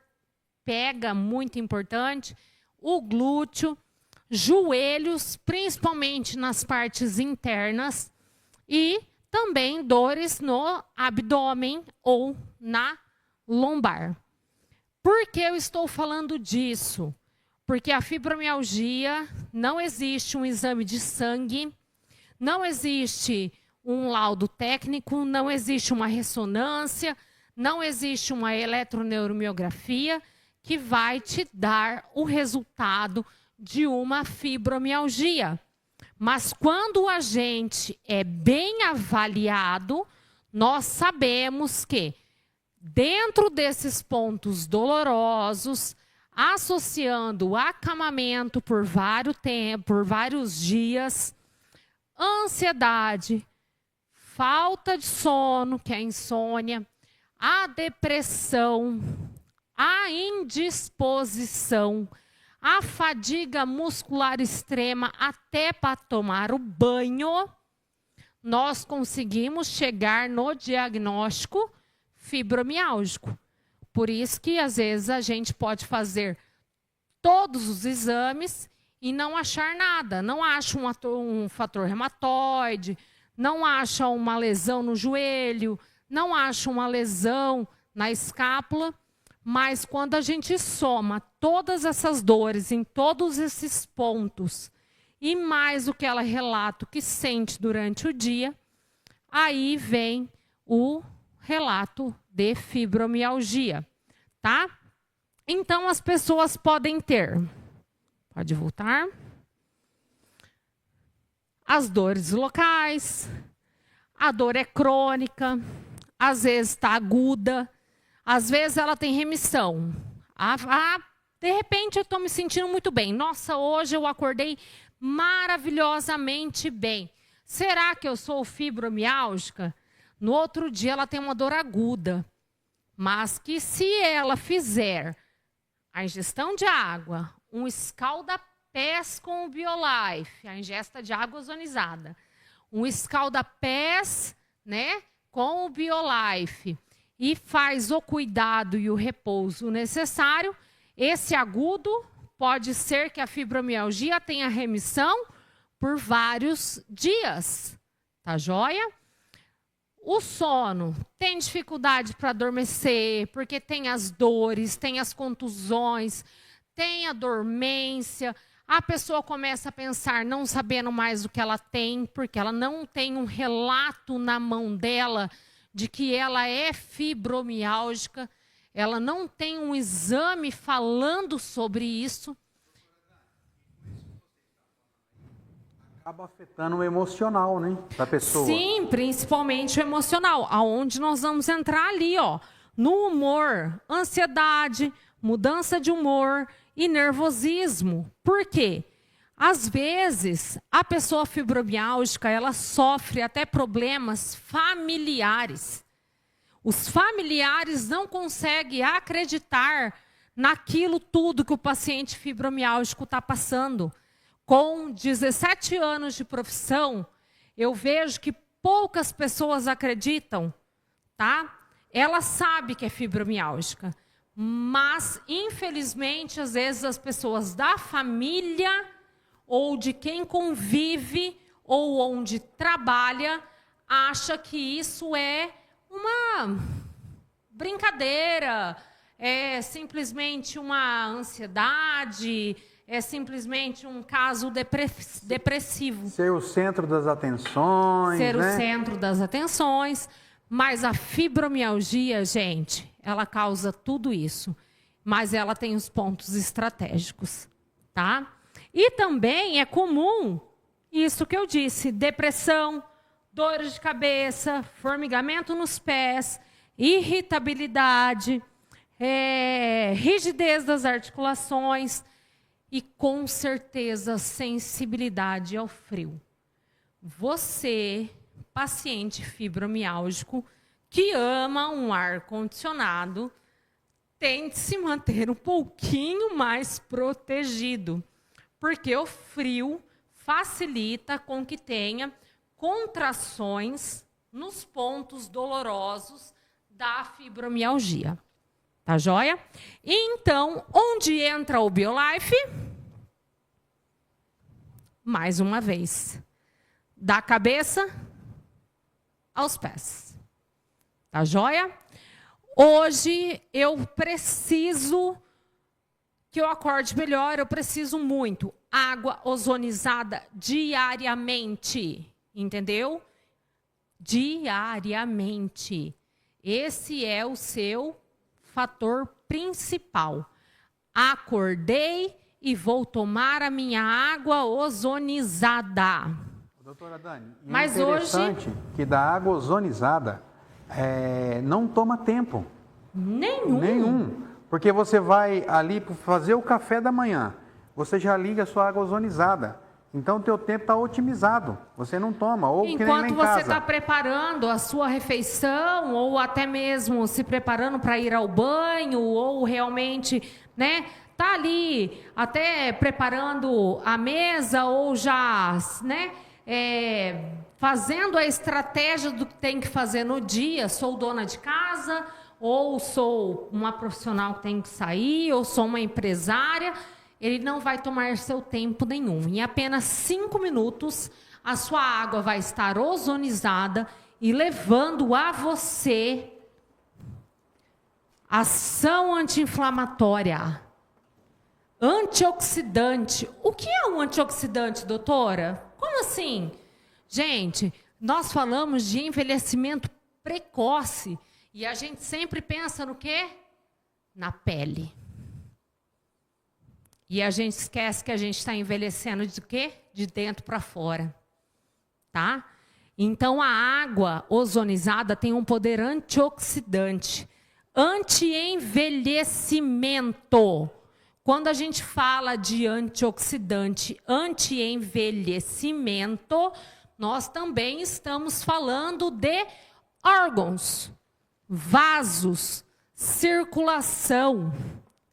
pega, muito importante. O glúteo, joelhos, principalmente nas partes internas, e também dores no abdômen ou na lombar. Por que eu estou falando disso? Porque a fibromialgia não existe um exame de sangue, não existe um laudo técnico, não existe uma ressonância, não existe uma eletroneuromiografia que vai te dar o resultado de uma fibromialgia. Mas quando a gente é bem avaliado, nós sabemos que dentro desses pontos dolorosos, associando o acamamento por vários dias, ansiedade, falta de sono, que é a insônia, a depressão, a indisposição, a fadiga muscular extrema até para tomar o banho, nós conseguimos chegar no diagnóstico fibromiálgico. Por isso que, às vezes, a gente pode fazer todos os exames e não achar nada. Não acha um fator reumatoide, não acha uma lesão no joelho, não acha uma lesão na escápula. Mas quando a gente soma todas essas dores em todos esses pontos, e mais o que ela relata que sente durante o dia, aí vem o relato de fibromialgia, tá? Então, as pessoas podem ter, pode voltar, as dores locais, a dor é crônica, às vezes está aguda, às vezes ela tem remissão. De repente, eu estou me sentindo muito bem. Nossa, hoje eu acordei maravilhosamente bem. Será que eu sou fibromiálgica? No outro dia, ela tem uma dor aguda. Mas que se ela fizer a ingestão de água, um escalda-pés com o BioLife, a ingesta de água ozonizada, um escalda-pés, né, com o BioLife, e faz o cuidado e o repouso necessário, esse agudo pode ser que a fibromialgia tenha remissão por vários dias. Tá joia? O sono, tem dificuldade para adormecer, porque tem as dores, tem as contusões, tem a dormência. A pessoa começa a pensar não sabendo mais o que ela tem, porque ela não tem um relato na mão dela de que ela é fibromiálgica, ela não tem um exame falando sobre isso. Acaba afetando o emocional, né, da pessoa. Sim, principalmente o emocional, aonde nós vamos entrar ali, ó, no humor, ansiedade, mudança de humor e nervosismo. Por quê? Às vezes, a pessoa fibromiálgica, ela sofre até problemas familiares. Os familiares não conseguem acreditar naquilo tudo que o paciente fibromiálgico está passando. Com 17 anos de profissão, eu vejo que poucas pessoas acreditam, tá? Ela sabe que é fibromiálgica, mas, infelizmente, às vezes as pessoas da família ou de quem convive ou onde trabalha acha que isso é uma brincadeira, é simplesmente uma ansiedade, é simplesmente um caso depressivo. Ser o centro das atenções, Ser né? o centro das atenções. Mas a fibromialgia, gente, ela causa tudo isso. Mas ela tem os pontos estratégicos, tá? E também é comum isso que eu disse, depressão, dores de cabeça, formigamento nos pés, irritabilidade, rigidez das articulações e, com certeza, sensibilidade ao frio. Você, paciente fibromiálgico, que ama um ar-condicionado, tente se manter um pouquinho mais protegido, porque o frio facilita com que tenha contrações nos pontos dolorosos da fibromialgia. Tá joia? Então, onde entra o BioLife? Mais uma vez, da cabeça aos pés. Tá joia? Hoje eu preciso que eu acorde melhor, eu preciso muito. Água ozonizada diariamente, entendeu? Diariamente. Esse é o seu fator principal. Acordei e vou tomar a minha água ozonizada. Doutora Dani, mas é interessante que da água ozonizada não toma tempo. Nenhum. Porque você vai ali fazer o café da manhã, você já liga a sua água ozonizada. Então, o teu tempo está otimizado. Você não toma, ou que nem lá em enquanto casa. você está preparando a sua refeição, ou até mesmo se preparando para ir ao banho, ou realmente, né, tá ali até preparando a mesa, ou já, né, fazendo a estratégia do que tem que fazer no dia. Sou dona de casa, ou sou uma profissional que tem que sair, ou sou uma empresária. ele não vai tomar seu tempo nenhum. Em apenas 5 minutos, a sua água vai estar ozonizada e levando a você ação anti-inflamatória, antioxidante. O que é um antioxidante, doutora? Como assim? Gente, nós falamos de envelhecimento precoce e a gente sempre pensa no quê? Na pele. E a gente esquece que a gente está envelhecendo de quê? De dentro para fora. Tá? Então, a água ozonizada tem um poder antioxidante, anti-envelhecimento. Quando a gente fala de antioxidante, anti-envelhecimento, nós também estamos falando de órgãos, vasos, circulação.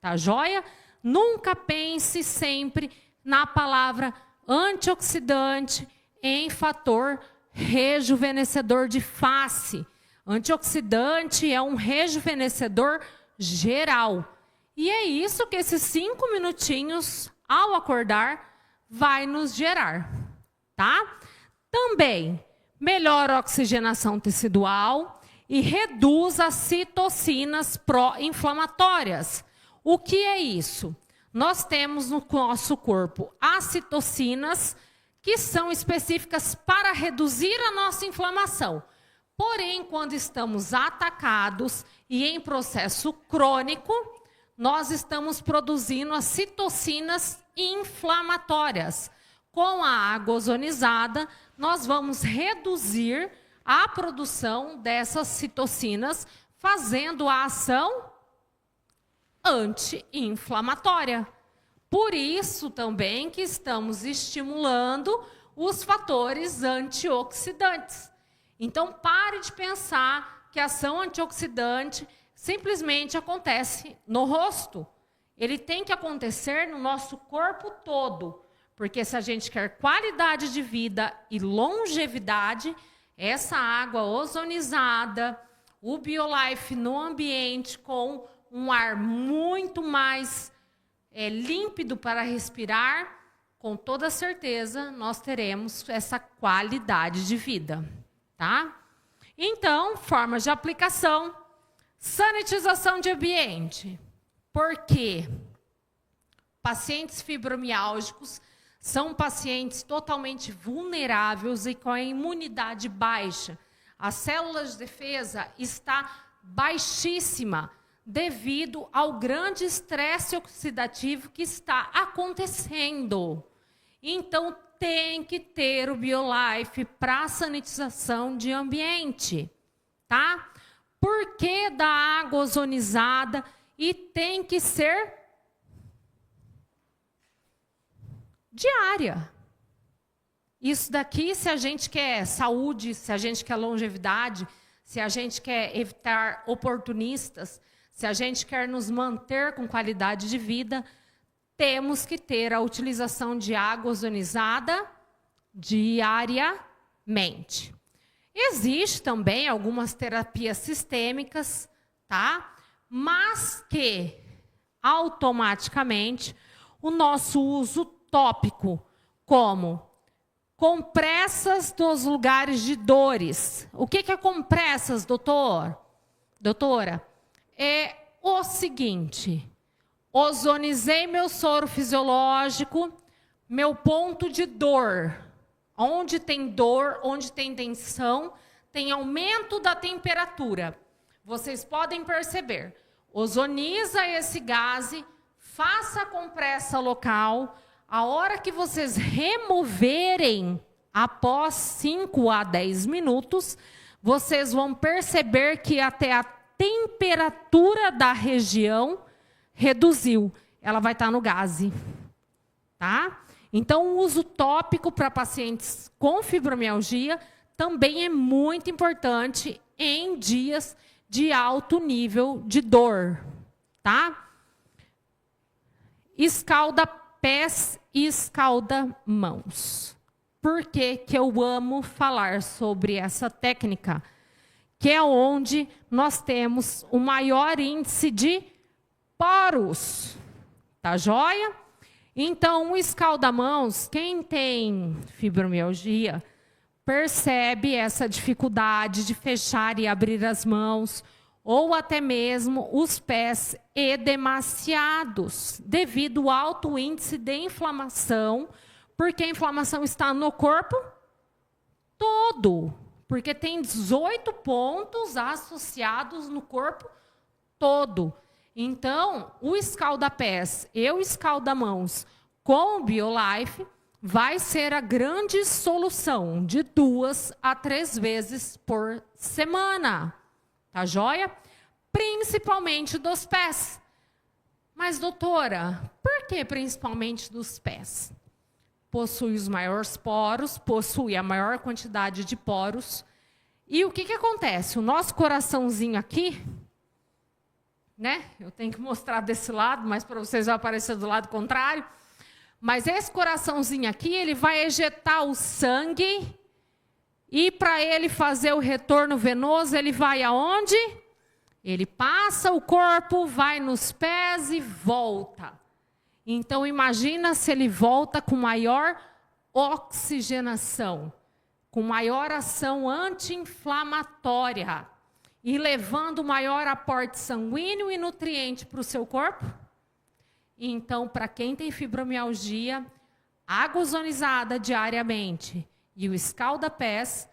Tá joia? Nunca pense sempre na palavra antioxidante em fator rejuvenescedor de face. Antioxidante é um rejuvenescedor geral. E é isso que esses 5 minutinhos, ao acordar, vai nos gerar. Tá? Também melhora a oxigenação tecidual e reduz as citocinas pró-inflamatórias. O que é isso? Nós temos no nosso corpo as citocinas que são específicas para reduzir a nossa inflamação. Porém, quando estamos atacados e em processo crônico, nós estamos produzindo as citocinas inflamatórias. Com a água ozonizada, nós vamos reduzir a produção dessas citocinas, fazendo a ação anti-inflamatória. Por isso também que estamos estimulando os fatores antioxidantes. Então, pare de pensar que a ação antioxidante simplesmente acontece no rosto. Ele tem que acontecer no nosso corpo todo. Porque se a gente quer qualidade de vida e longevidade, essa água ozonizada, o BioLife no ambiente com um ar muito mais límpido para respirar, com toda certeza nós teremos essa qualidade de vida, tá? Então, formas de aplicação, sanitização de ambiente. Por quê? Pacientes fibromialgicos são pacientes totalmente vulneráveis e com a imunidade baixa. As células de defesa está baixíssima devido ao grande estresse oxidativo que está acontecendo. Então, tem que ter o BioLife para sanitização de ambiente, tá? Por que da água ozonizada? E tem que ser diária. Isso daqui, se a gente quer saúde, se a gente quer longevidade, se a gente quer evitar oportunistas, se a gente quer nos manter com qualidade de vida, temos que ter a utilização de água ozonizada diariamente. Existe também algumas terapias sistêmicas, tá? Mas que automaticamente o nosso uso tópico, como compressas dos lugares de dores. O que é compressas, doutora? É o seguinte: ozonizei meu soro fisiológico, meu ponto de dor. Onde tem dor, onde tem tensão, tem aumento da temperatura. Vocês podem perceber. Ozoniza esse gás, faça a compressa local. A hora que vocês removerem, após 5 a 10 minutos, vocês vão perceber que até a temperatura da região reduziu. Ela vai estar no gaze, tá? Então, o uso tópico para pacientes com fibromialgia também é muito importante em dias de alto nível de dor, tá? Escalda pés e escalda mãos. Por que que eu amo falar sobre essa técnica? Que é onde nós temos o maior índice de poros, tá joia? Então, o escalda-mãos, quem tem fibromialgia, percebe essa dificuldade de fechar e abrir as mãos, ou até mesmo os pés edemaciados, devido ao alto índice de inflamação, porque a inflamação está no corpo todo, porque tem 18 pontos associados no corpo todo. Então, o escalda-pés e o escalda-mãos com o BioLife vai ser a grande solução de 2 a 3 vezes por semana. Tá joia? Principalmente dos pés. Mas, doutora, por que principalmente dos pés? Possui os maiores poros, possui a maior quantidade de poros. E o que acontece? O nosso coraçãozinho aqui, né? Eu tenho que mostrar desse lado, mas para vocês vai aparecer do lado contrário. Mas esse coraçãozinho aqui, ele vai ejetar o sangue e para ele fazer o retorno venoso, ele vai aonde? Ele passa o corpo, vai nos pés e volta. Então, imagina se ele volta com maior oxigenação, com maior ação anti-inflamatória e levando maior aporte sanguíneo e nutriente para o seu corpo. Então, para quem tem fibromialgia, água ozonizada diariamente e o escalda-pés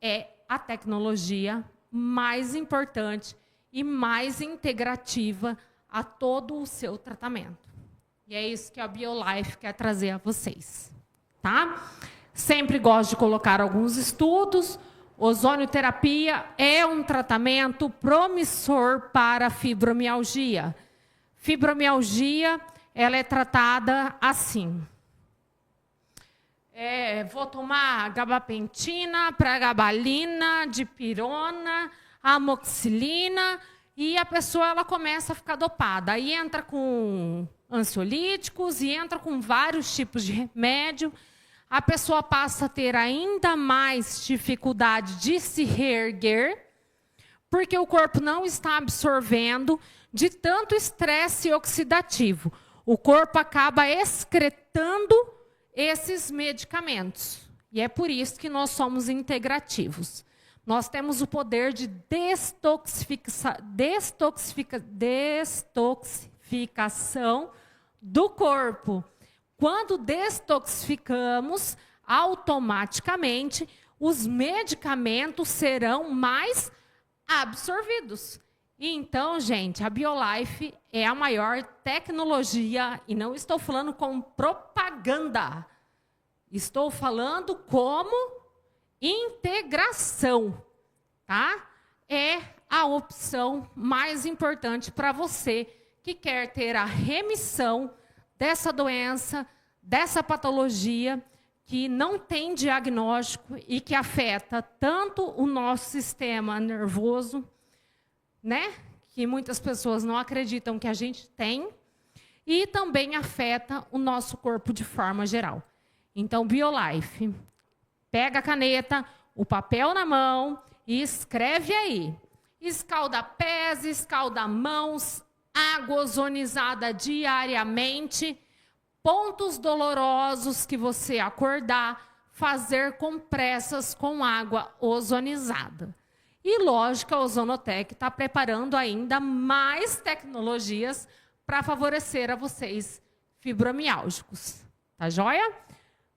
é a tecnologia mais importante e mais integrativa a todo o seu tratamento. E é isso que a BioLife quer trazer a vocês, tá? Sempre gosto de colocar alguns estudos. Ozonioterapia é um tratamento promissor para a fibromialgia. Fibromialgia, ela é tratada assim. Vou tomar gabapentina, pregabalina, dipirona, amoxicilina, e a pessoa ela começa a ficar dopada. Aí entra com ansiolíticos e entra com vários tipos de remédio. A pessoa passa a ter ainda mais dificuldade de se reerguer, porque o corpo não está absorvendo de tanto estresse oxidativo. O corpo acaba excretando esses medicamentos. E é por isso que nós somos integrativos. Nós temos o poder de detoxificação do corpo. Quando detoxificamos, automaticamente os medicamentos serão mais absorvidos. Então, gente, a BioLife é a maior tecnologia, e não estou falando com propaganda. Estou falando como integração, tá? É a opção mais importante para você que quer ter a remissão dessa doença, dessa patologia que não tem diagnóstico e que afeta tanto o nosso sistema nervoso, né? Que muitas pessoas não acreditam que a gente tem, e também afeta o nosso corpo de forma geral. Então, BioLife, pega a caneta, o papel na mão e escreve aí. Escalda-pés, escalda-mãos, água ozonizada diariamente, pontos dolorosos que você acordar, fazer compressas com água ozonizada. E, lógico, a Ozonotec está preparando ainda mais tecnologias para favorecer a vocês fibromiálgicos. Tá joia?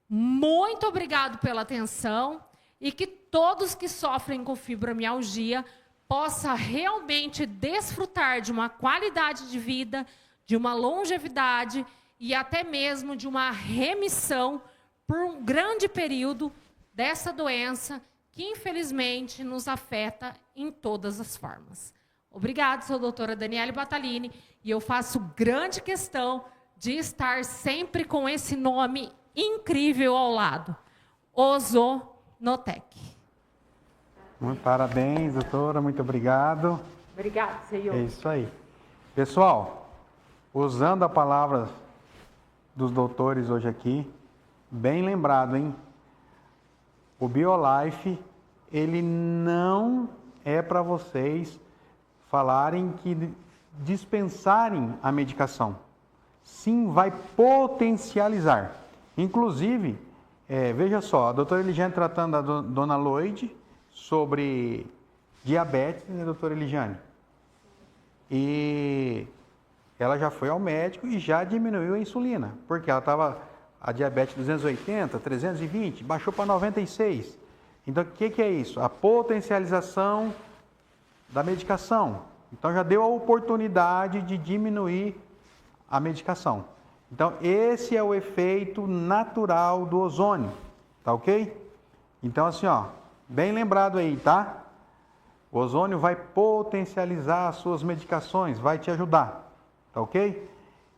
Muito obrigado pela atenção e que todos que sofrem com fibromialgia possam realmente desfrutar de uma qualidade de vida, de uma longevidade e até mesmo de uma remissão por um grande período dessa doença que, infelizmente, nos afeta em todas as formas. Obrigada, sou a doutora Daniele Batalini, e eu faço grande questão de estar sempre com esse nome incrível ao lado, Ozonotec. Parabéns, doutora, muito obrigado. Obrigada, senhor. É isso aí. Pessoal, usando a palavra dos doutores hoje aqui, bem lembrado, hein? O BioLife, ele não é para vocês falarem que dispensarem a medicação. sim vai potencializar. Inclusive, veja só, a doutora Eligiane tratando da dona Loide sobre diabetes, né, doutora Eligiane? E ela já foi ao médico e já diminuiu a insulina, porque ela estava a diabetes 280, 320, baixou para 96. Então, o que é isso? A potencialização da medicação. Então, já deu a oportunidade de diminuir a medicação. Então, esse é o efeito natural do ozônio, tá ok? Então, assim, ó, bem lembrado aí, tá? O ozônio vai potencializar as suas medicações, vai te ajudar, tá ok?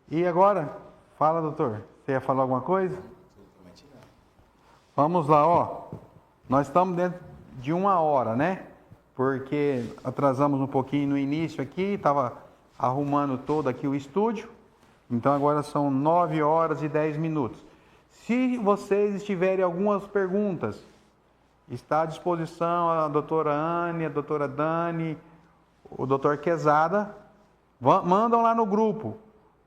E agora, fala, doutor, você ia falar alguma coisa? Vamos lá, ó. Nós estamos dentro de 1 hora, né? Porque atrasamos um pouquinho no início aqui, estava arrumando todo aqui o estúdio. Então agora são 9 horas e 10 minutos. Se vocês tiverem algumas perguntas, está à disposição a doutora Anne, a doutora Dani, o doutor Quezada. Mandam lá no grupo,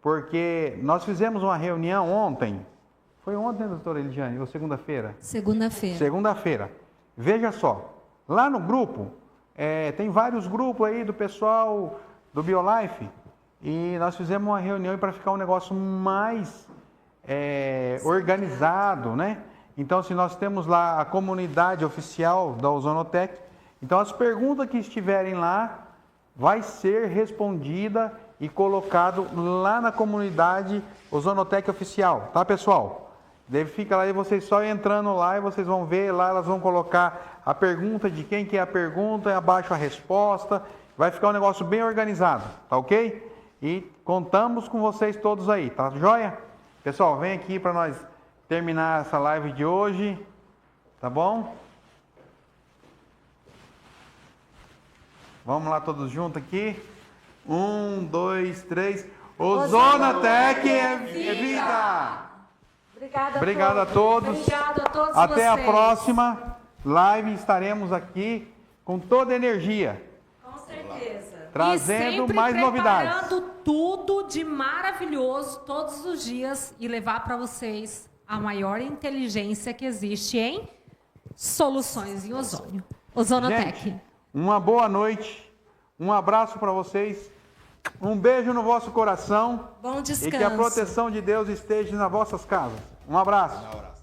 porque nós fizemos uma reunião ontem. Foi ontem, doutora Eligiane, ou segunda-feira? Segunda-feira. Segunda-feira. Veja só, lá no grupo, tem vários grupos aí do pessoal do BioLife, e nós fizemos uma reunião para ficar um negócio mais organizado, né? Então, se nós temos lá a comunidade oficial da Ozonotec, então as perguntas que estiverem lá vai ser respondida e colocado lá na comunidade Ozonotec oficial, tá, pessoal? Deve ficar lá e vocês só entrando lá e vocês vão ver lá, elas vão colocar a pergunta de quem que é a pergunta, abaixo a resposta, vai ficar um negócio bem organizado, tá ok? E contamos com vocês todos aí, tá joia? Pessoal, vem aqui para nós terminar essa live de hoje, tá bom? Vamos lá todos juntos aqui. 1, 2, 3. Ozonotec é vida! Obrigado a todos. Obrigado a todos Até a vocês. próxima live. Estaremos aqui com toda a energia, Com certeza. trazendo e sempre mais novidades. preparando tudo de maravilhoso todos os dias e levar para vocês a maior inteligência que existe em soluções em ozônio. Ozonotec. Gente, uma boa noite. Um abraço para vocês. Um beijo no vosso coração. Bom E descanso. que a proteção de Deus esteja nas vossas casas. Um abraço. Um abraço.